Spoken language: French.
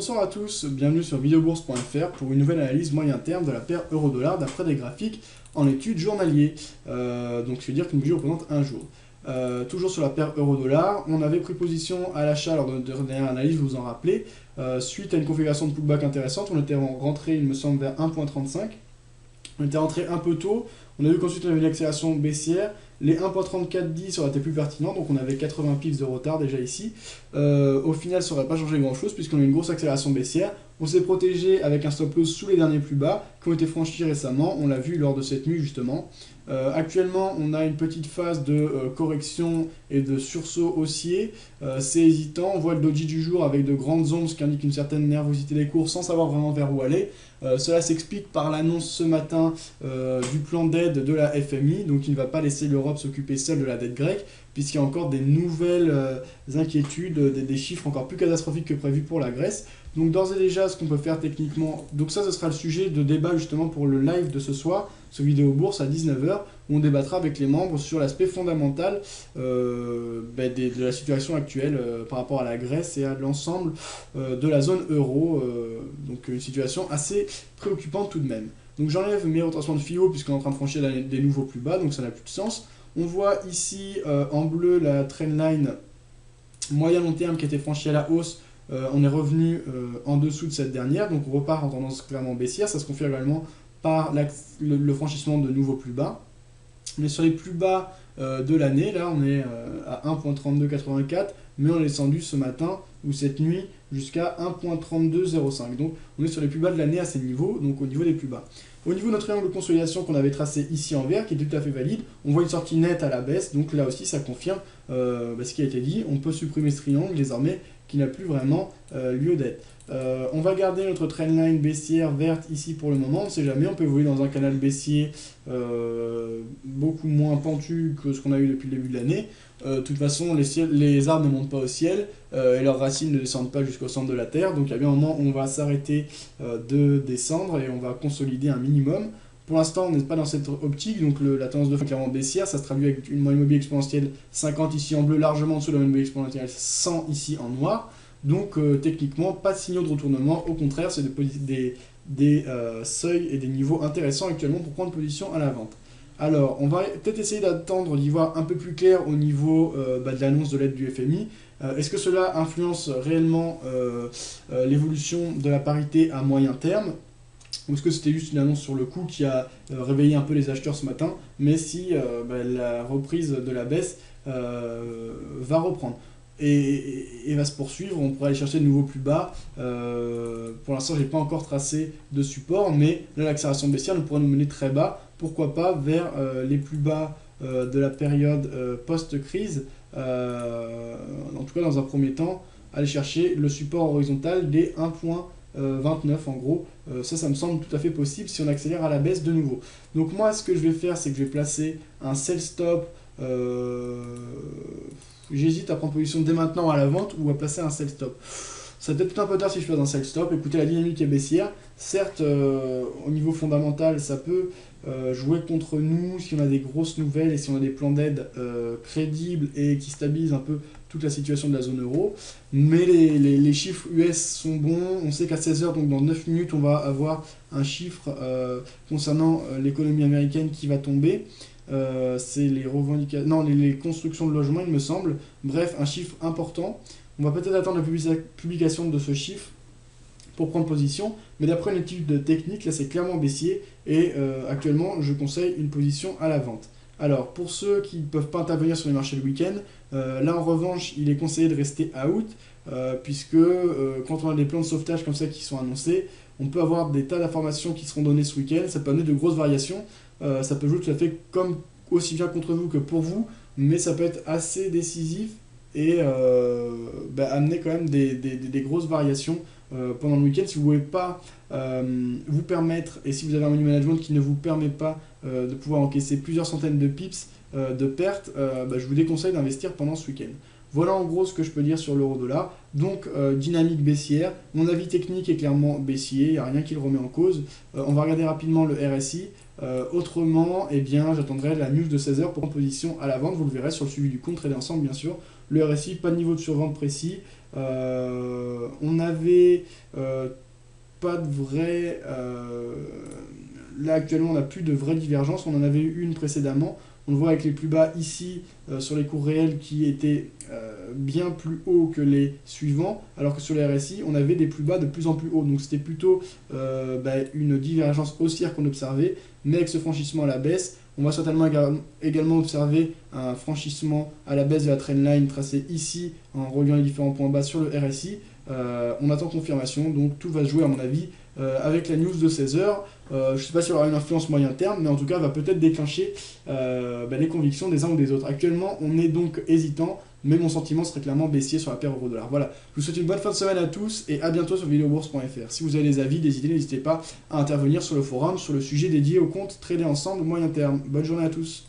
Bonsoir à tous, bienvenue sur videobourse.fr pour une nouvelle analyse moyen terme de la paire euro-dollar d'après des graphiques en études journalier. Donc ça veut dire qu'une bougie représente un jour. Toujours sur la paire euro-dollar, on avait pris position à l'achat lors de notre dernière analyse, vous vous en rappelez. Suite à une configuration de pullback intéressante, on était rentré, il me semble, vers 1.35. On était rentré un peu tôt, on a vu qu'ensuite on avait une accélération baissière. Les 1.3410 auraient été plus pertinents, donc on avait 80 pips de retard déjà ici. Au final, ça n'aurait pas changé grand-chose puisqu'on a une grosse accélération baissière. On s'est protégé avec un stop loss sous les derniers plus bas qui ont été franchis récemment, on l'a vu lors de cette nuit justement. Actuellement, on a une petite phase de correction et de sursaut haussier. C'est hésitant, on voit le doji du jour avec de grandes ondes, ce qui indique une certaine nervosité des cours sans savoir vraiment vers où aller. Cela s'explique par l'annonce ce matin du plan d'aide de la FMI, donc il ne va pas laisser l'Europe s'occuper seule de la dette grecque, puisqu'il y a encore des nouvelles inquiétudes, des chiffres encore plus catastrophiques que prévu pour la Grèce. Donc d'ores et déjà, ce qu'on peut faire techniquement, donc ça ce sera le sujet de débat justement pour le live de ce soir, ce vidéo bourse à 19 h, où on débattra avec les membres sur l'aspect fondamental de la situation actuelle par rapport à la Grèce et à l'ensemble de la zone euro, donc une situation assez préoccupante tout de même. Donc j'enlève mes retracements de FIO puisqu'on est en train de franchir des nouveaux plus bas, donc ça n'a plus de sens. On voit ici en bleu la trendline moyen-long terme qui a été franchie à la hausse. On est revenu en dessous de cette dernière, donc on repart en tendance clairement baissière. Ça se confirme également par le franchissement de nouveaux plus bas. On est sur les plus bas de l'année, là on est à 1.3284, mais on est descendu ce matin ou cette nuit jusqu'à 1.3205. Donc on est sur les plus bas de l'année à ces niveaux, donc au niveau des plus bas. Au niveau de notre triangle de consolidation qu'on avait tracé ici en vert, qui est tout à fait valide, on voit une sortie nette à la baisse, donc là aussi ça confirme ce qui a été dit. On peut supprimer ce triangle désormais qui n'a plus vraiment lieu d'être. On va garder notre trendline baissière verte ici pour le moment, on ne sait jamais, on peut évoluer dans un canal baissier beaucoup moins pentu que ce qu'on a eu depuis le début de l'année. De toute façon, les arbres ne montent pas au ciel et leurs racines ne descendent pas jusqu'au centre de la Terre, donc il y a bien un moment où on va s'arrêter de descendre et on va consolider un minimum. Pour l'instant, on n'est pas dans cette optique, donc la tendance de fond est clairement baissière, ça se traduit avec une moyenne mobile exponentielle 50 ici en bleu, largement en dessous de la moyenne mobile exponentielle 100 ici en noir. Donc techniquement, pas de signaux de retournement, au contraire, c'est des seuils et des niveaux intéressants actuellement pour prendre position à la vente. Alors, on va peut-être essayer d'attendre d'y voir un peu plus clair au niveau de l'annonce de l'aide du FMI. Est-ce que cela influence réellement l'évolution de la parité à moyen terme ? Ou est-ce que c'était juste une annonce sur le coup qui a réveillé un peu les acheteurs ce matin, mais si la reprise de la baisse va reprendre et va se poursuivre, on pourra aller chercher de nouveaux plus bas. Pour l'instant, je n'ai pas encore tracé de support, mais là, l'accélération baissière pourrait nous mener très bas, pourquoi pas vers les plus bas de la période post-crise, en tout cas dans un premier temps, aller chercher le support horizontal des 1.29 en gros. Ça me semble tout à fait possible si on accélère à la baisse de nouveau. Donc moi, ce que je vais faire, c'est que je vais placer un sell stop. J'hésite à prendre position dès maintenant à la vente ou à placer un sell stop. Ça va peut-être tout un peu tard si je fais un sell stop. Écoutez, la dynamique est baissière. Certes, au niveau fondamental, ça peut jouer contre nous si on a des grosses nouvelles et si on a des plans d'aide crédibles et qui stabilisent un peu toute la situation de la zone euro. Mais les chiffres US sont bons. On sait qu'à 16 h, donc dans 9 minutes, on va avoir un chiffre concernant l'économie américaine qui va tomber. C'est les revendications, non, les constructions de logements, il me semble. Bref, un chiffre important. On va peut-être attendre la publication de ce chiffre pour prendre position, mais d'après une étude technique, là c'est clairement baissier et actuellement je conseille une position à la vente. Alors pour ceux qui ne peuvent pas intervenir sur les marchés le week-end, là en revanche il est conseillé de rester out puisque quand on a des plans de sauvetage comme ça qui sont annoncés, on peut avoir des tas d'informations qui seront données ce week-end, ça peut amener de grosses variations, ça peut jouer tout à fait comme aussi bien contre vous que pour vous, mais ça peut être assez décisif et amener quand même des grosses variations pendant le week-end. Si vous ne pouvez pas vous permettre, et si vous avez un money management qui ne vous permet pas de pouvoir encaisser plusieurs centaines de pips de pertes, je vous déconseille d'investir pendant ce week-end. Voilà en gros ce que je peux dire sur l'euro-dollar. Donc dynamique baissière, mon avis technique est clairement baissier, il n'y a rien qui le remet en cause. On va regarder rapidement le RSI. Autrement, eh bien, j'attendrai la news de 16 h pour prendre position à la vente. Vous le verrez sur le suivi du compte, trader ensemble bien sûr. Le RSI, pas de niveau de survente précis. On n'avait pas de vrai... là actuellement on n'a plus de vraie divergence, on en avait eu une précédemment. On le voit avec les plus bas ici sur les cours réels qui étaient bien plus hauts que les suivants, alors que sur les RSI, on avait des plus bas de plus en plus hauts. Donc c'était plutôt une divergence haussière qu'on observait, mais avec ce franchissement à la baisse, on va certainement également observer un franchissement à la baisse de la trendline tracée ici en reliant les différents points bas sur le RSI. On attend confirmation, donc tout va se jouer à mon avis avec la news de 16h. Je ne sais pas si elle aura une influence moyen terme, mais en tout cas va peut-être déclencher les convictions des uns ou des autres. Actuellement, on est donc hésitant, mais mon sentiment serait clairement baissier sur la paire euro-dollar. Voilà, je vous souhaite une bonne fin de semaine à tous et à bientôt sur videobourse.fr. Si vous avez des avis, des idées, n'hésitez pas à intervenir sur le forum sur le sujet dédié au compte Trader Ensemble moyen terme. Bonne journée à tous.